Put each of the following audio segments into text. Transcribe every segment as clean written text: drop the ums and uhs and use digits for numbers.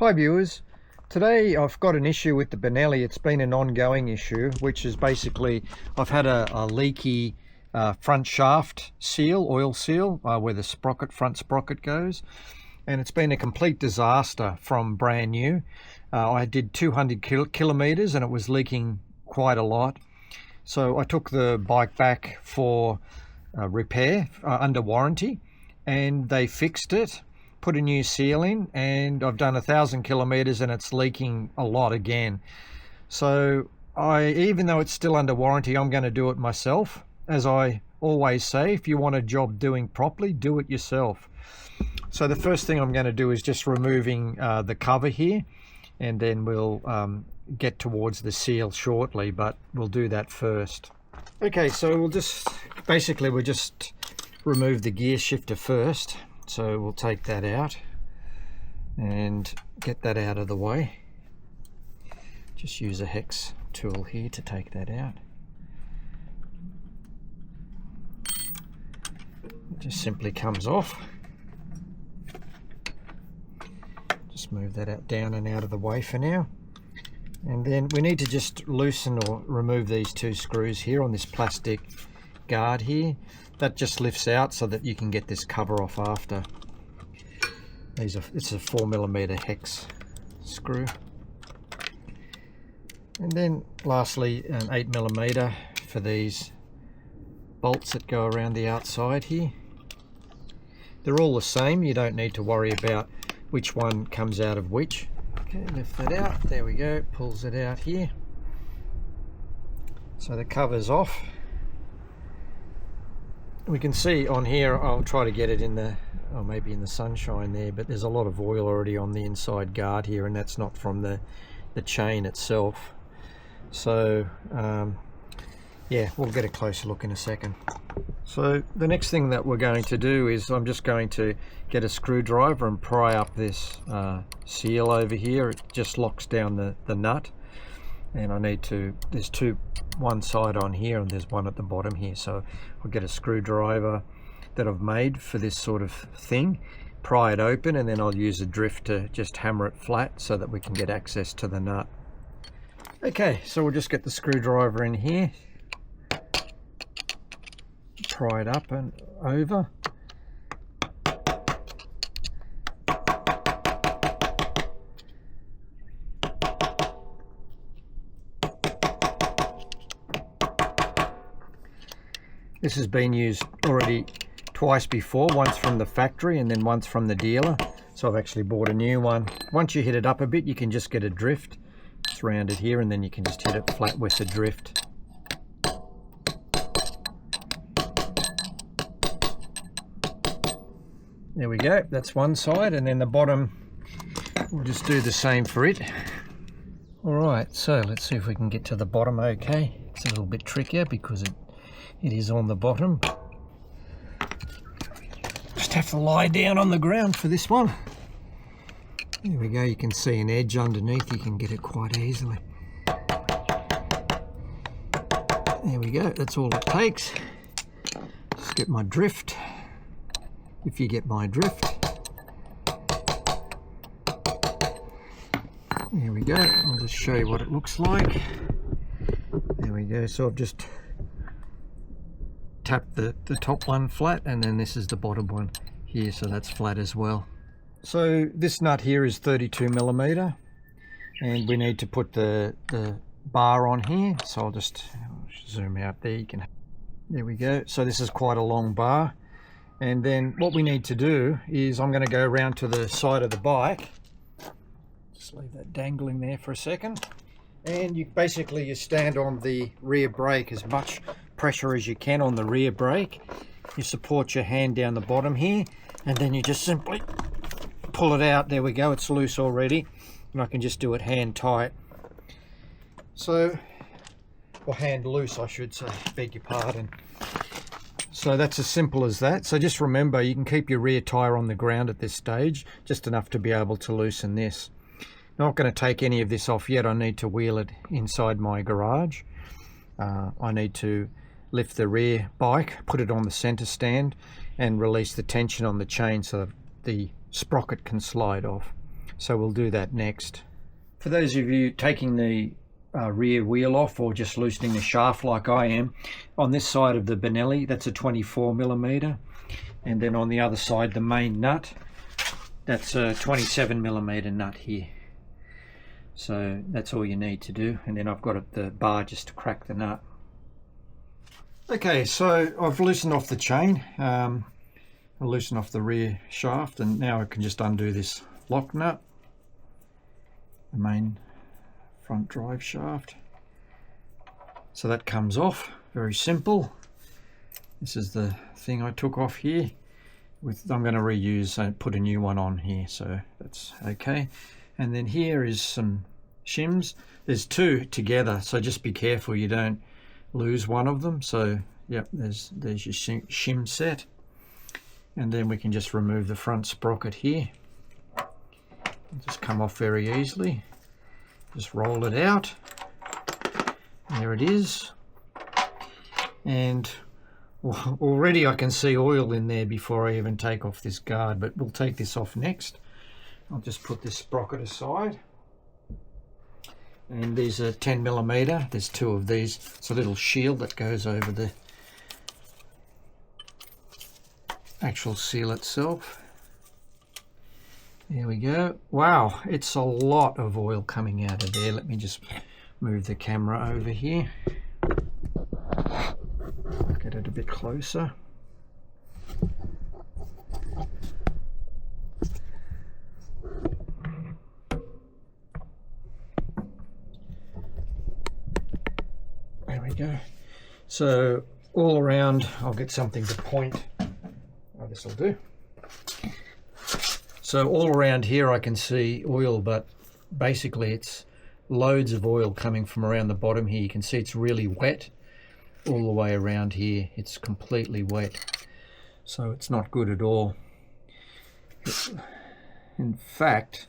Hi viewers, today I've got an issue with the Benelli. It's been an ongoing issue, which is basically I've had a leaky front shaft seal, oil seal, where the front sprocket goes, and it's been a complete disaster from brand new. I did 200 kilometers and it was leaking quite a lot, so I took the bike back for repair under warranty, and they fixed it, put a new seal in, and I've done 1,000 kilometers and it's leaking a lot again. So even though it's still under warranty, I'm going to do it myself. As I always say, if you want a job doing properly, do it yourself. So the first thing I'm going to do is just removing the cover here, and then we'll get towards the seal shortly, but we'll do that first. Okay, so we'll just remove the gear shifter first. So we'll take that out and get that out of the way. Just use a hex tool here to take that out. It just simply comes off. Just move that out, down and out of the way for now. And then we need to just loosen or remove these two screws here on this plastic guard here. That just lifts out so that you can get this cover off after. It's a 4mm hex screw. And then lastly an 8mm for these bolts that go around the outside here. They're all the same, you don't need to worry about which one comes out of which. Okay, lift that out, there we go, pulls it out here. So the cover's off. We can see on here, I'll try to get it in the, or maybe in the sunshine there, but there's a lot of oil already on the inside guard here, and that's not from the chain itself. So yeah, we'll get a closer look in a second. So the next thing that we're going to do is I'm just going to get a screwdriver and pry up this seal over here. It just locks down the nut, and I need to, there's one side on here and there's one at the bottom here, so I'll get a screwdriver that I've made for this sort of thing, pry it open, and then I'll use a drift to just hammer it flat so that we can get access to the nut. Okay, so we'll just get the screwdriver in here, pry it up and over. This has been used already twice before, once from the factory and then once from the dealer. So I've actually bought a new one. Once you hit it up a bit, you can just get a drift. It's rounded here, and then you can just hit it flat with a drift. There we go, that's one side, and then the bottom, we'll just do the same for it. Alright, so let's see if we can get to the bottom okay. It's a little bit trickier because it is on the bottom. Just have to lie down on the ground for this one. There we go, you can see an edge underneath, you can get it quite easily. There we go, that's all it takes. Just get my drift, if you get my drift. There we go, I'll just show you what it looks like. There we go, so I've just tap the top one flat, and then this is the bottom one here, so that's flat as well. So this nut here is 32mm, and we need to put the bar on here, so I'll just zoom out there. There we go, so this is quite a long bar, and then what we need to do is I'm going to go around to the side of the bike, just leave that dangling there for a second, and you stand on the rear brake, as much pressure as you can on the rear brake. You support your hand down the bottom here, and then you just simply pull it out. There we go, it's loose already, and I can just do it hand tight. So, or hand loose I should say, beg your pardon. So that's as simple as that. So just remember, you can keep your rear tyre on the ground at this stage, just enough to be able to loosen this. Not going to take any of this off yet. I need to wheel it inside my garage. I need to lift the rear bike, put it on the center stand, and release the tension on the chain so the sprocket can slide off. So we'll do that next. For those of you taking the rear wheel off or just loosening the shaft like I am, on this side of the Benelli, that's a 24mm, and then on the other side, the main nut, that's a 27mm nut here. So that's all you need to do, and then I've got the bar just to crack the nut. Okay, so I've loosened off the chain, I loosened off the rear shaft, and now I can just undo this lock nut, the main front drive shaft. So that comes off, very simple. This is the thing I took off here. I'm going to reuse and put a new one on here, so that's okay. And then here is some shims. There's two together, so just be careful you don't lose one of them. So yep, there's your shim set. And then we can just remove the front sprocket here. It'll just come off very easily. Just roll it out. There it is. And already I can see oil in there before I even take off this guard, but we'll take this off next. I'll just put this sprocket aside. And these are 10mm. There's two of these. It's a little shield that goes over the actual seal itself. There we go. Wow, it's a lot of oil coming out of there. Let me just move the camera over here. Get it a bit closer. There we go. So all around, I'll get something to point. Oh, this will do. So all around here I can see oil, but basically it's loads of oil coming from around the bottom here. You can see it's really wet all the way around here. It's completely wet, so it's not good at all. In fact,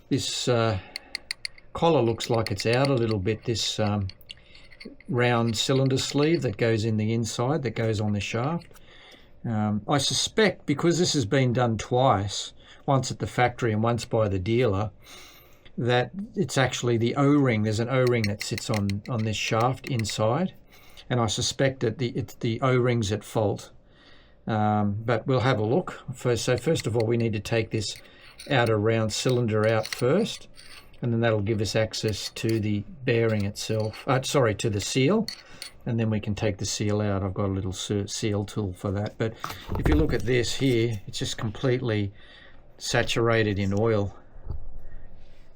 this collar looks like it's out a little bit. This round cylinder sleeve that goes in the inside, that goes on the shaft. I suspect because this has been done twice, once at the factory and once by the dealer, that it's actually the O-ring. There's an O-ring that sits on this shaft inside, and I suspect that it's the O-ring's at fault. But we'll have a look first. So first of all, we need to take this outer round cylinder out first, and then that'll give us access to the bearing itself, to the seal, and then we can take the seal out. I've got a little seal tool for that. But if you look at this here, it's just completely saturated in oil.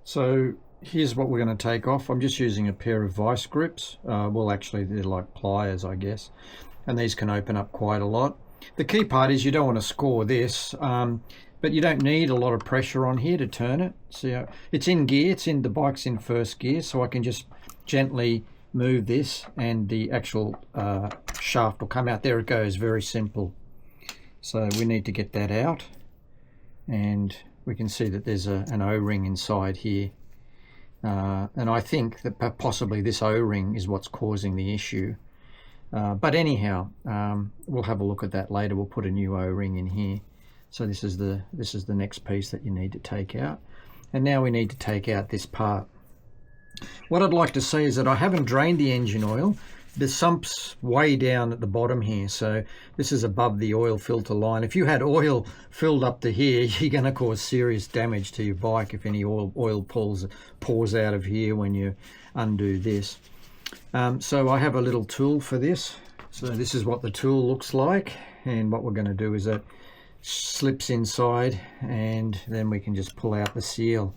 So here's what we're going to take off. I'm just using a pair of vice grips. Well, actually they're like pliers, I guess, and these can open up quite a lot. The key part is you don't want to score this, but you don't need a lot of pressure on here to turn it. So it's in gear, the bike's in first gear, so I can just gently move this and the actual shaft will come out. There it goes, very simple. So we need to get that out, and we can see that there's an O-ring inside here, and I think that possibly this O-ring is what's causing the issue, but anyhow, we'll have a look at that later. We'll put a new O-ring in here. So this is the next piece that you need to take out, and now we need to take out this part. What I'd like to say is that I haven't drained the engine oil. The sump's way down at the bottom here, so this is above the oil filter line. If you had oil filled up to here, you're going to cause serious damage to your bike if any oil pours out of here when you undo this. So I have a little tool for this. So this is what the tool looks like, and what we're going to do is it slips inside, and then we can just pull out the seal.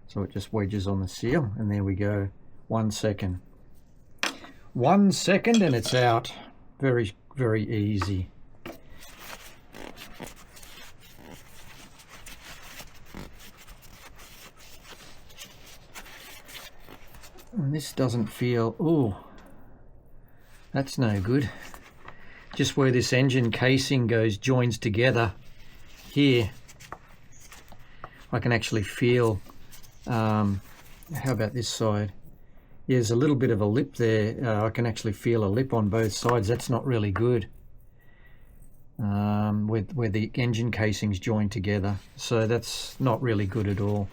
So it just wedges on the seal, and there we go. 1 second. 1 second and it's out. Very, very easy. And this doesn't feel, ooh, that's no good. Just where this engine casing joins together here, I can actually feel, how about this side? Yeah, there's a little bit of a lip there. I can actually feel a lip on both sides. That's not really good. where the engine casings join together. So that's not really good at all.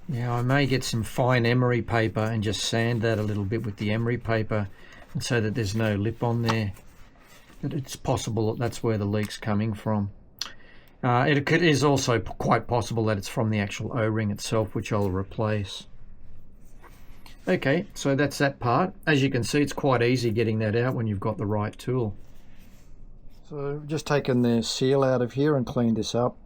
Now I may get some fine emery paper and just sand that a little bit with the emery paper, and so that there's no lip on there. But it's possible that that's where the leak's coming from. It is also quite possible that it's from the actual O-ring itself, which I'll replace. Okay, so that's that part. As you can see, it's quite easy getting that out when you've got the right tool. So I've just taken the seal out of here and cleaned this up.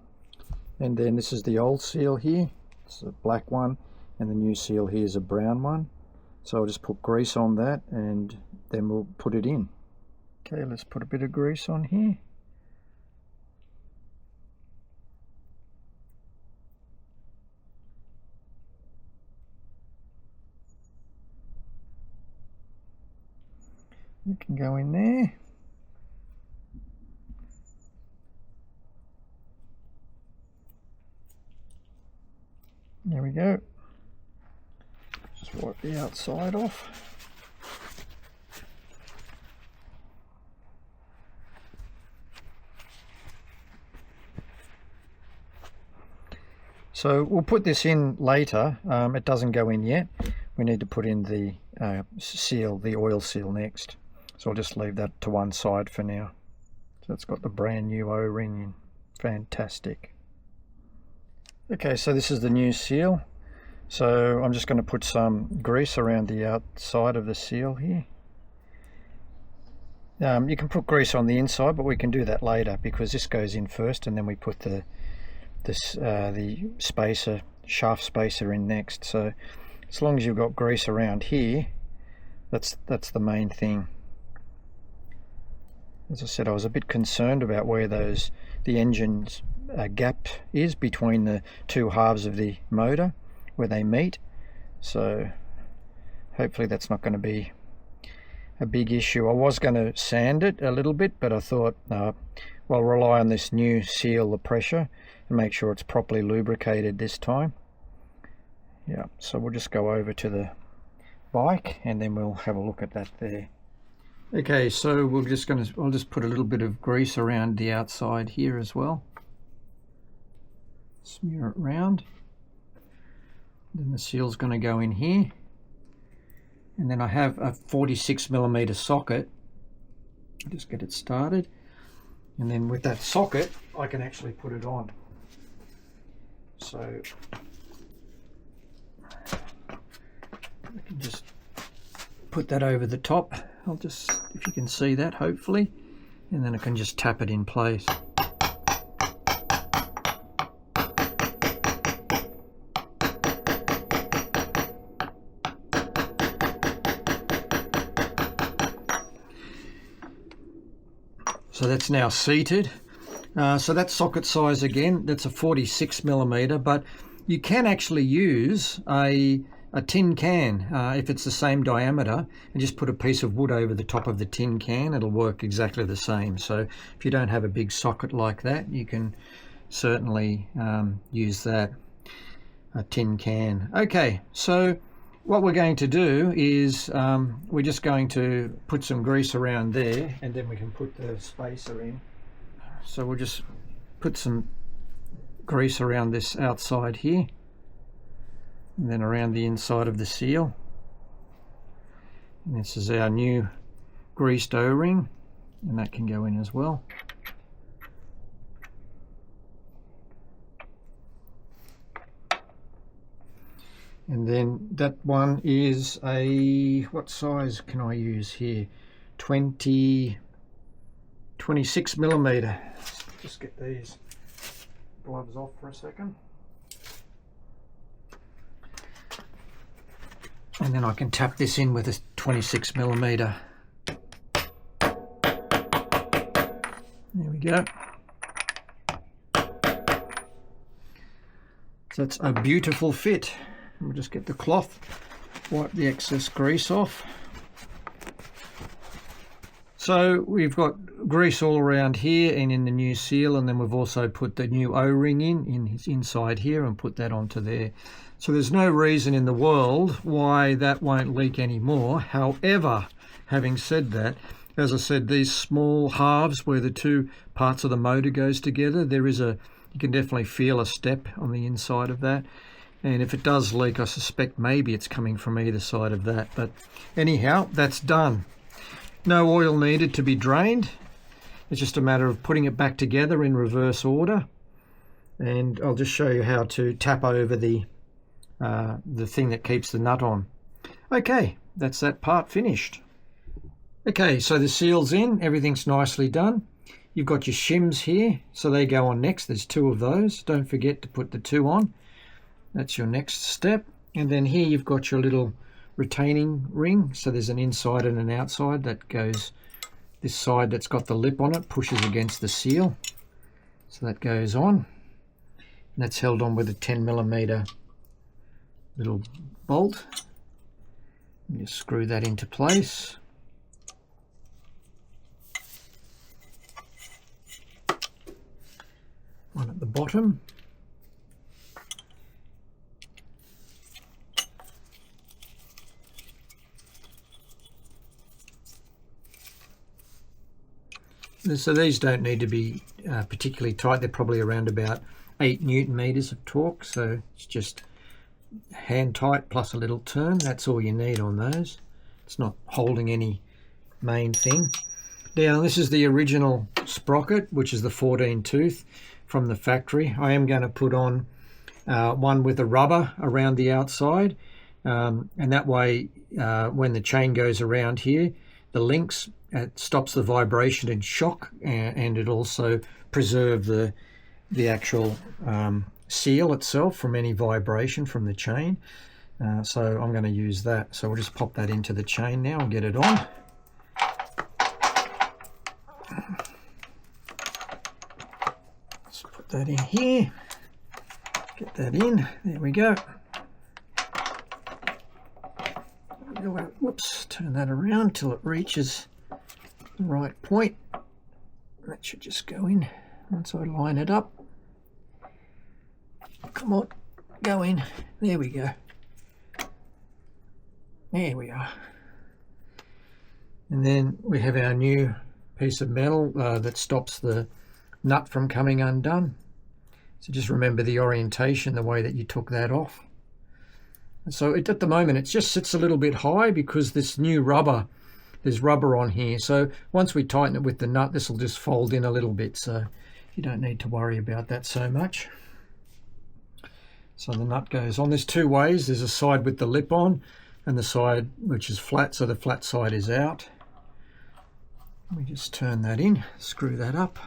And then this is the old seal here. It's a black one, and the new seal here is a brown one. So I'll just put grease on that and then we'll put it in. Okay, let's put a bit of grease on here. It can go in there. There we go. Just wipe the outside off. So we'll put this in later. It doesn't go in yet. We need to put in the seal, the oil seal next. So I'll just leave that to one side for now. So it's got the brand new O-ring in. Fantastic. Okay, so this is the new seal. So I'm just going to put some grease around the outside of the seal here. You can put grease on the inside, but we can do that later because this goes in first, and then we put the spacer, shaft spacer in next. So as long as you've got grease around here, that's the main thing. As I said, I was a bit concerned about where the engine's gap is between the two halves of the motor, where they meet. So hopefully that's not going to be a big issue. I was going to sand it a little bit, but I thought no, I'll rely on this new seal, the pressure, and make sure it's properly lubricated this time. Yeah, so we'll just go over to the bike and then we'll have a look at that there. Okay, so I'll just put a little bit of grease around the outside here as well. Smear it round. Then the seal's going to go in here. And then I have a 46mm socket. I'll just get it started. And then with that socket, I can actually put it on. So I can just put that over the top. I'll just, if you can see that, hopefully, and then I can just tap it in place. So that's now seated. So that socket size again, that's a 46mm, but you can actually use a tin can if it's the same diameter, and just put a piece of wood over the top of the tin can. It'll work exactly the same. So if you don't have a big socket like that, you can certainly use that, a tin can. Okay, so what we're going to do is we're just going to put some grease around there, and then we can put the spacer in. So we'll just put some grease around this outside here, and then around the inside of the seal. And this is our new greased O-ring, and that can go in as well. And then that one is a, what size can I use here? 26mm. Just get these gloves off for a second. And then I can tap this in with a 26mm. There we go. So that's a beautiful fit. We'll just get the cloth, wipe the excess grease off. So we've got grease all around here and in the new seal, and then we've also put the new O-ring inside here and put that onto there. So there's no reason in the world why that won't leak anymore. However, having said that, as I said, these small halves where the two parts of the motor goes together, you can definitely feel a step on the inside of that. And if it does leak, I suspect maybe it's coming from either side of that. But anyhow, that's done. No oil needed to be drained. It's just a matter of putting it back together in reverse order. And I'll just show you how to tap over the thing that keeps the nut on. Okay, that's that part finished. Okay, so the seal's in, everything's nicely done. You've got your shims here, so they go on next. There's 2 of those. Don't forget to put the 2 on. That's your next step. And then here you've got your little retaining ring. So there's an inside and an outside that goes, this side that's got the lip on it pushes against the seal. So that goes on. And that's held on with a 10mm little bolt. You screw that into place. One at the bottom. So these don't need to be particularly tight. They're probably around about 8 Newton meters of torque. So it's just hand tight plus a little turn. That's all you need on those. It's not holding any main thing. Now this is the original sprocket, which is the 14 tooth from the factory. I am going to put on one with a rubber around the outside, and that way when the chain goes around here, the links, it stops the vibration and shock, and it also preserves the actual seal itself from any vibration from the chain. So I'm going to use that. So we'll just pop that into the chain now and get it on. Let's put that in here. Get that in. There we go. Whoops, turn that around till it reaches the right point. That should just go in once I line it up. Come on, go in. There we go. There we are. And then we have our new piece of metal that stops the nut from coming undone. So just remember the orientation, the way that you took that off. So at the moment it just sits a little bit high because this new rubber, there's rubber on here. So once we tighten it with the nut, this will just fold in a little bit. So you don't need to worry about that so much. So the nut goes on. There's 2 ways. There's a side with the lip on and the side which is flat. So the flat side is out. We just turn that in, screw that up.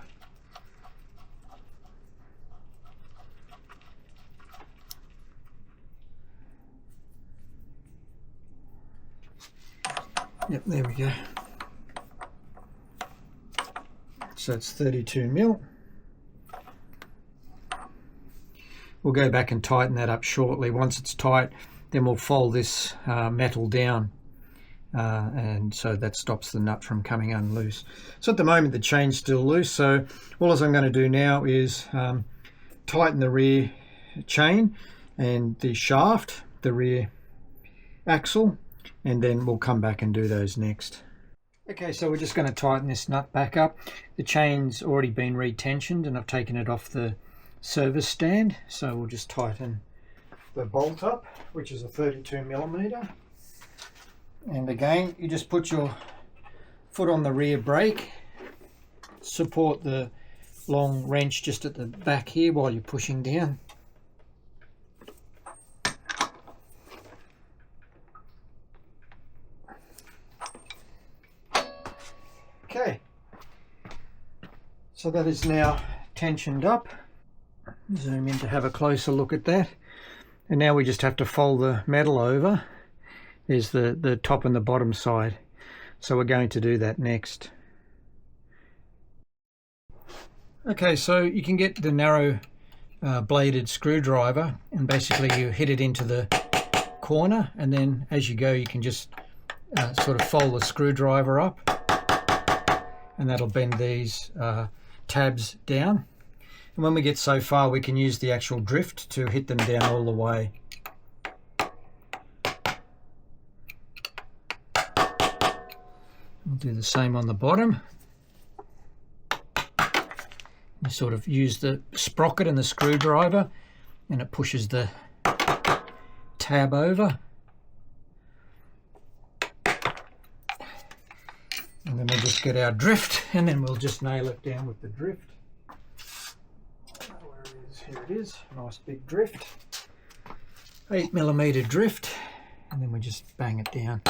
Yep, there we go. So it's 32mm. We'll go back and tighten that up shortly. Once it's tight, then we'll fold this metal down, and so that stops the nut from coming unloose. So at the moment the chain's still loose, so all I'm going to do now is tighten the rear chain and the shaft, the rear axle, and then we'll come back and do those next. Okay, so we're just going to tighten this nut back up. The chain's already been retensioned and I've taken it off the service stand, so we'll just tighten the bolt up, which is a 32mm. And again, you just put your foot on the rear brake, support the long wrench just at the back here while you're pushing down. Okay, so that is now tensioned up. Zoom in to have a closer look at that. And now we just have to fold the metal over. There's the top and the bottom side. So we're going to do that next. Okay, so you can get the narrow bladed screwdriver and basically you hit it into the corner, and then as you go you can just sort of fold the screwdriver up, and that'll bend these tabs down. And when we get so far we can use the actual drift to hit them down all the way. do the same on the bottom. You sort of use the sprocket and the screwdriver and it pushes the tab over. And then we'll just get our drift and then we'll just nail it down with the drift. Where it is? Here it is. Nice big drift. 8mm drift. And then we just bang it down.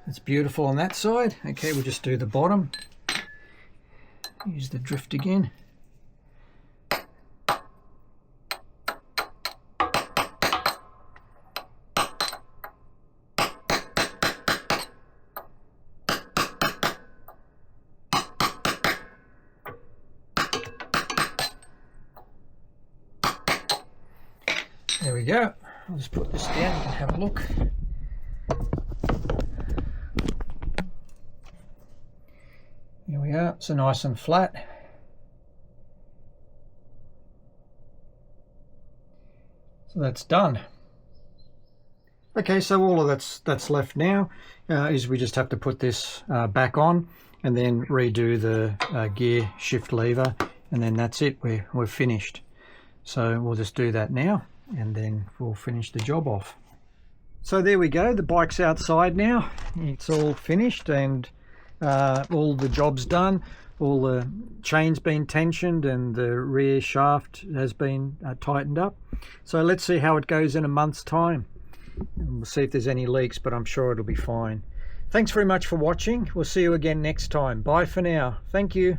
It's beautiful on that side. Okay, we'll just do the bottom. Use the drift again. There we go. I'll just put this down, you can have a look. Here we are, so nice and flat. So that's done. Okay, so all of that's left now is we just have to put this back on and then redo the gear shift lever, and then that's it, we're finished. So we'll just do that now and then we'll finish the job off. So there we go, the bike's outside now, it's all finished and all the job's done, all the chain's been tensioned and the rear shaft has been tightened up. So let's see how it goes in a month's time. And we'll see if there's any leaks, but I'm sure it'll be fine. Thanks very much for watching. We'll see you again next time. Bye for now. Thank you.